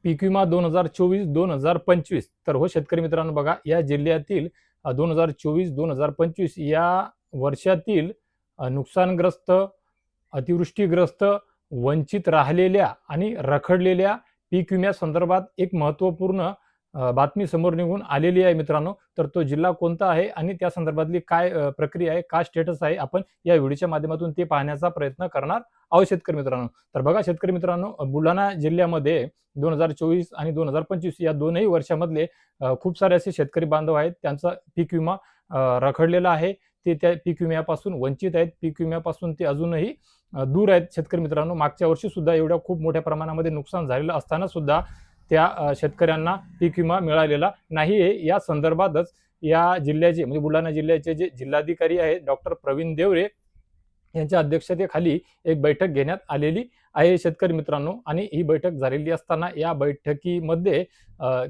पीक विमा 2024-2025 तर हो शेतकरी मित्रांनो बघा या जिल्ह्यातील 2024-2025 या वर्षातील नुकसानग्रस्त, अतिवृष्टीग्रस्त, वंचित राहिलेल्या आणि रखडलेल्या पीक विम्यासंदर्भात एक महत्त्वपूर्ण बातमी समोर निघून आलेली आहे मित्रांनो. तर तो जिल्हा कोणता आहे आणि त्या संदर्भातली काय प्रक्रिया आहे, काय स्टेटस आहे, आपण या व्हिडिओच्या माध्यमातून ते पाहण्याचा प्रयत्न करणार आहोत शेतकरी मित्रांनो. तर बघा शेतकरी मित्रांनो, बुलढाणा जिल्ह्यामध्ये 2024 आणि 2025 या दोनही वर्षामधले खूप सारे असे शेतकरी बांधव आहेत, त्यांचा पीक विमा रखडलेला आहे. ते त्या पीक विम्यापासून वंचित आहेत. पीक विम्यापासून ते अजूनही दूर आहेत शेतकरी मित्रांनो. मागच्या वर्षी सुद्धा एवढ्या खूप मोठ्या प्रमाणामध्ये नुकसान झालेलं असताना सुद्धा त्या शेतकऱ्यांना पीक विमा मिळालेला नाहीये. या संदर्भातच या जिल्ह्याचे म्हणजे बुलढाणा जिल्ह्याचे जे जिल्हाधिकारी आहेत डॉक्टर प्रवीण देवरे यांच्या अध्यक्षतेखाली एक बैठक घेण्यात आलेली आहे शेतकरी मित्रांनो. आणि ही बैठक झालेली असताना या बैठकीमध्ये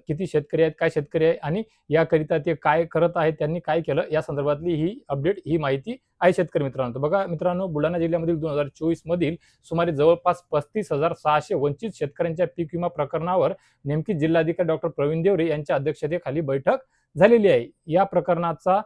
किती शेतकरी आहेत, काय शेतकरी आहे आणि याकरिता ते काय करत आहेत, त्यांनी काय केलं या संदर्भातली ही अपडेट, ही माहिती आहे शेतकरी मित्रांनो. तर बघा मित्रांनो, बुलढाणा जिल्ह्यामधील 2024 मधील सुमारे जवळपास 35,600 वंचित शेतकऱ्यांच्या पीक विमा प्रकरणावर नेमकी जिल्हाधिकारी डॉक्टर प्रवीण देवरे यांच्या अध्यक्षतेखाली बैठक झालेली आहे. या प्रकरणाचा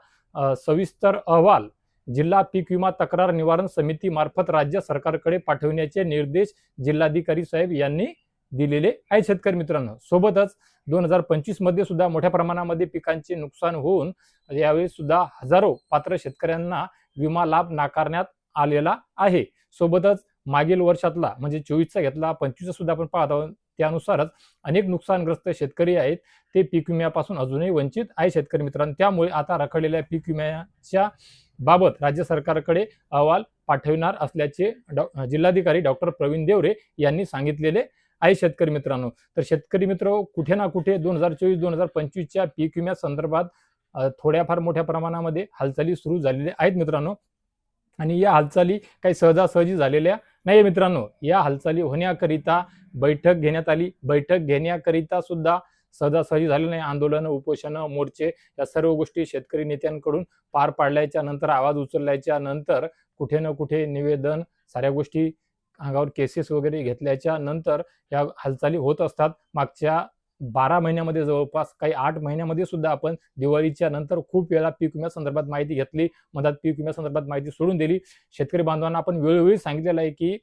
सविस्तर अहवाल जिल्हा पीक विमा तक्रार निवारण समिती मार्फत राज्य सरकारकडे पाठवण्याचे निर्देश जिल्हाधिकारी साहेब यांनी दिलेले आहेत शेतकरी मित्रांनो. सोबतच 2025 मध्ये सुद्धा मोठ्या प्रमाणामध्ये पिकांचे नुकसान होऊन यावेळी सुद्धा हजारो पात्र शेतकऱ्यांना विमा लाभ नाकारण्यात आलेला आहे. सोबतच मागील वर्षातला म्हणजे 24चा घेतला, 25चा सुद्धा आपण पाहत आहोत, त्यानुसारच अनेक नुकसानग्रस्त शेतकरी आहेत ते पीक विम्यापासून अजूनही वंचित आहे शेतकरी मित्रांनो. त्यामुळे आता रखडलेल्या पीक विम्याच्या बाबत राज्य सरकारकडे अहवाल पाठविणार असल्याचे जिल्हाधिकारी डॉक्टर प्रवीण देवरे यांनी सांगितलेले आहे शेतकरी मित्रांनो. तर शेतकरी मित्र, कुठे ना कुठे 2024-2025च्या पीक विम्या संदर्भात थोड्याफार मोठ्या प्रमाणामध्ये हालचाली सुरू झालेल्या आहेत मित्रांनो. आणि या हालचाली काही सहजासहजी झालेल्या नाही मित्रांनो. या हालचाली होण्याकरिता बैठक घेण्यात आली. बैठक घेण्याकरिता सुद्धा सहजासहजी झाले नाही. आंदोलन, उपोषण, मोर्चे या सर्व गोष्टी शेतकरी नेत्यांकडून पार पाडल्याच्या नंतर, आवाज उचलल्याच्या नंतर, कुठे ना कुठे निवेदन, साऱ्या गोष्टी अंगावर केसेस वगैरे घेतल्याच्या नंतर या हालचाली होत असतात. मागच्या 12 महिन्यामध्ये जवळपास काही 8 महिन्यामध्ये सुद्धा आपण दिवाळीच्या नंतर खूप वेळा पीक विम्यासंदर्भात माहिती घेतली, मधात पीक विम्यासंदर्भात माहिती सोडून दिली. शेतकरी बांधवांना आपण वेळोवेळी सांगितलेलं आहे की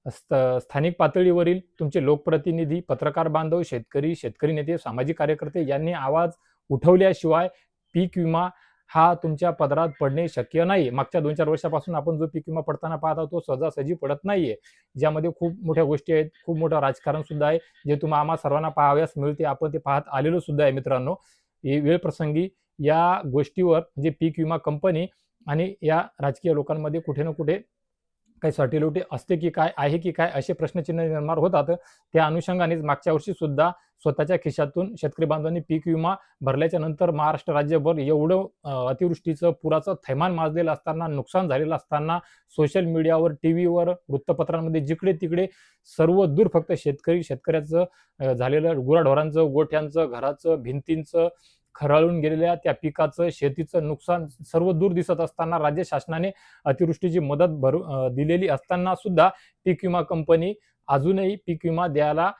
स्थानिक पातळीवरील तुमचे लोकप्रतिनिधी, पत्रकार बांधव, शेतकरी, शेतकरी नेते, सामाजिक कार्यकर्ते यांनी आवाज उठवल्याशिवाय पीक विमा हा तुमच्या पदरात पडणे शक्य नाही. मागच्या 2-4 वर्षापासून आपण जो पीक विमा पडताना पाहत आहोत तो सहजासहजी पडत नाहीये. ज्यामध्ये खूप मोठ्या गोष्टी आहेत, खूप मोठं राजकारण सुद्धा आहे, जे तुम्हाला आम्हा सर्वांना पाहाव्यास मिळते. आपण ते पाहत आलेलो सुद्धा आहे मित्रांनो. वेळ प्रसंगी या गोष्टीवर म्हणजे पीक विमा कंपनी आणि या राजकीय लोकांमध्ये कुठे ना कुठे काही सटेलोटे असते की काय, आहे की काय, असे प्रश्नचिन्ह निर्माण होतात. त्या अनुषंगानेच मागच्या वर्षी सुद्धा स्वतःच्या खिशातून शेतकरी बांधवांनी पीक विमा भरल्याच्या नंतर महाराष्ट्र राज्यभर एवढं अतिवृष्टीचं, पुराचं थैमान माजलेलं असताना, नुकसान झालेलं असताना, सोशल मीडियावर, टीव्हीवर, वृत्तपत्रांमध्ये जिकडे तिकडे सर्व दूर फक्त शेतकऱ्याचं झालेलं, गुराढोरांचं, गोठ्यांचं, घराचं, भिंतींचं, खराळून गेलेल्या त्या पिकाचं, शेतीचं नुकसान सर्व दूर दिसत असताना, राज्य शासनाने अतिवृष्टीची मदत दिलेली असताना सुद्धा पीक विमा कंपनी अजूनही पीक विमा द्यायला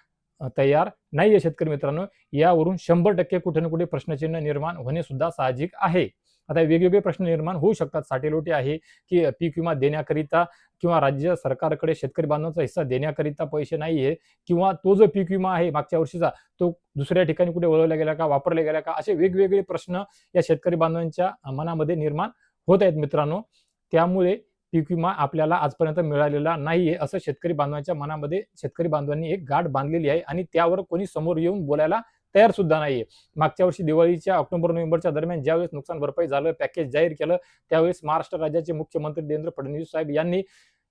तयार नाहीये शेतकरी मित्रांनो. यावरून 100% कुठे ना कुठे प्रश्नचिन्ह निर्माण होणे सुद्धा साहजिक आहे. आता वेगवेगळे प्रश्न निर्माण होऊ शकतात. साटेलोटे आहे की पीक विमा देण्याकरिता किंवा राज्य सरकारकडे शेतकरी बांधवांचा हिस्सा देण्याकरिता पैसे नाहीये, किंवा तो जो पीक विमा आहे मागच्या वर्षीचा तो दुसऱ्या ठिकाणी कुठे वळवला गेला का, वापरला गेला का, असे वेगवेगळे प्रश्न या शेतकरी बांधवांच्या मनामध्ये निर्माण होत आहेत मित्रांनो. त्यामुळे पीक विमा आपल्याला आजपर्यंत मिळालेला नाहीये असं शेतकरी बांधवांच्या मनामध्ये शेतकरी बांधवांनी एक गाठ बांधलेली आहे आणि त्यावर कोणी समोर येऊन बोलायला तयार सुद्धा नाहीये. मागच्या वर्षी दिवाळीच्या ऑक्टोबर-नोव्हेंबरच्या दरम्यान ज्यावेळेस नुकसान भरपाई झालं, पॅकेज जाहीर केलं, त्यावेळेस महाराष्ट्र राज्याचे मुख्यमंत्री देवेंद्र फडणवीस साहेब यांनी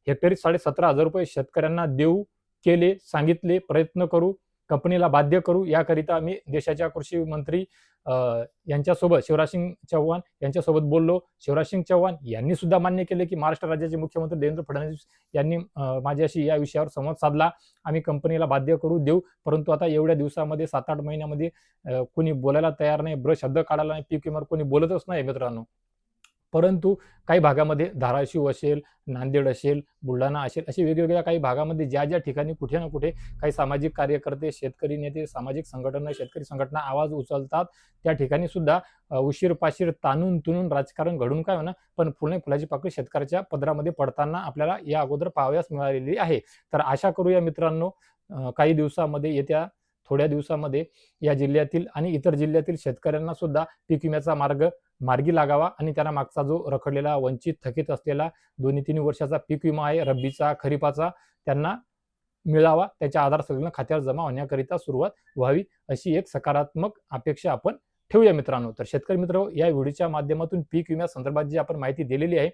हेक्टरी 17,500 रुपये शेतकऱ्यांना देऊ केले, सांगितले, प्रयत्न करू, कंपनीला बाध्य करू. याकरिता आम्ही देशाच्या कृषी मंत्री यांच्यासोबत शिवराजसिंग चौहान यांच्यासोबत बोललो. शिवराजसिंग चौहान यांनी सुद्धा मान्य केले की महाराष्ट्र राज्याचे मुख्यमंत्री देवेंद्र फडणवीस यांनी माझ्याशी या विषयावर संवाद साधला. आम्ही कंपनीला बाध्य करू देऊ. परंतु आता एवढ्या दिवसामध्ये 7-8 महिन्यामध्ये कोणी बोलायला तयार नाही, शब्द काढायला नाही, पीक विम्यावर कोणी बोलतच नाही मित्रांनो. परंतु काही भागामध्ये धाराशिव असेल, नांदेड असेल, बुलढाणा असेल, असे वेगवेगळ्या काही भागामध्ये ज्या ठिकाणी कुठे ना कुठे काही सामाजिक कार्यकर्ते, शेतकरी नेते, सामाजिक संघटना, शेतकरी संघटना आवाज उचलतात, त्या ठिकाणी सुद्धा उशीर-पाशीर, ताणून-तुणून राजकारण घडून काय होणार, पण फुल नाही फुलाची पाकळी शेतकऱ्याच्या पदरामध्ये पडताना आपल्याला या अगोदर पाहावयास मिळालेली आहे. तर आशा करूया मित्रांनो, काही दिवसामध्ये, येत्या थोड्या दिवसामध्ये या जिल्ह्यातील आणि इतर जिल्ह्यातील शेतकऱ्यांना सुद्धा पीक विम्याचा मार्ग मार्गी लागावा आणि त्यांना मागचा जो रखडलेला, वंचित, थकीत असलेला 2-3 वर्षाचा पीक विमा आहे, रब्बीचा, खरीपाचा, त्यांना मिळावा, त्याच्या आधारसंख्येनं खात्यावर जमा होण्याकरिता सुरुवात व्हावी, अशी एक सकारात्मक अपेक्षा आपण ठेवूया मित्रांनो. तर शेतकरी मित्र, या व्हिडिओच्या माध्यमातून पीक विम्यासंदर्भात जी आपण माहिती दिलेली आहे,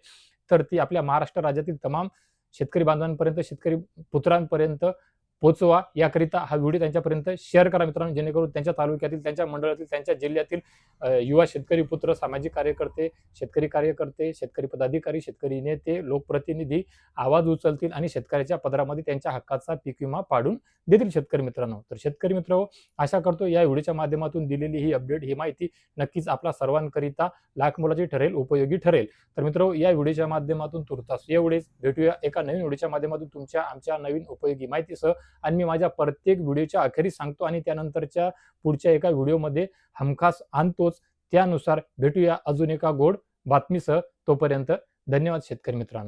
तर ती आपल्या महाराष्ट्र राज्यातील तमाम शेतकरी बांधवांपर्यंत, शेतकरी पुत्रांपर्यंत पोहोचवा, याकरिता हा व्हिडिओ त्यांच्यापर्यंत शेअर करा मित्रांनो, जेणेकरून त्यांच्या तालुक्यातील, त्यांच्या मंडळातील, त्यांच्या जिल्ह्यातील युवा शेतकरी पुत्र, सामाजिक कार्यकर्ते, शेतकरी पदाधिकारी, शेतकरी नेते, लोकप्रतिनिधी आवाज उचलतील आणि शेतकऱ्याच्या पदरामध्ये त्यांच्या हक्काचा पीक विमा पाडून देतील शेतकरी मित्रांनो. तर शेतकरी मित्र, आशा करतो या व्हिडिओच्या माध्यमातून दिलेली ही अपडेट, ही माहिती नक्कीच आपल्या सर्वांकरिता लाख मोलाची ठरेल, उपयोगी ठरेल. तर मित्र, या व्हिडिओच्या माध्यमातून तुर्तास एवढेच. भेटूया एका नवीन व्हिडिओच्या माध्यमातून तुमच्या आमच्या नवीन उपयोगी माहितीसह. आणि मी माझ्या प्रत्येक व्हिडिओच्या अखेरीस सांगतो आणि त्यानंतरच्या पुढच्या एका व्हिडिओमध्ये हमखास आणतोच. त्यानुसार भेटूया अजून एका गोड बातमीसह. तोपर्यंत धन्यवाद शेतकरी मित्रांनो.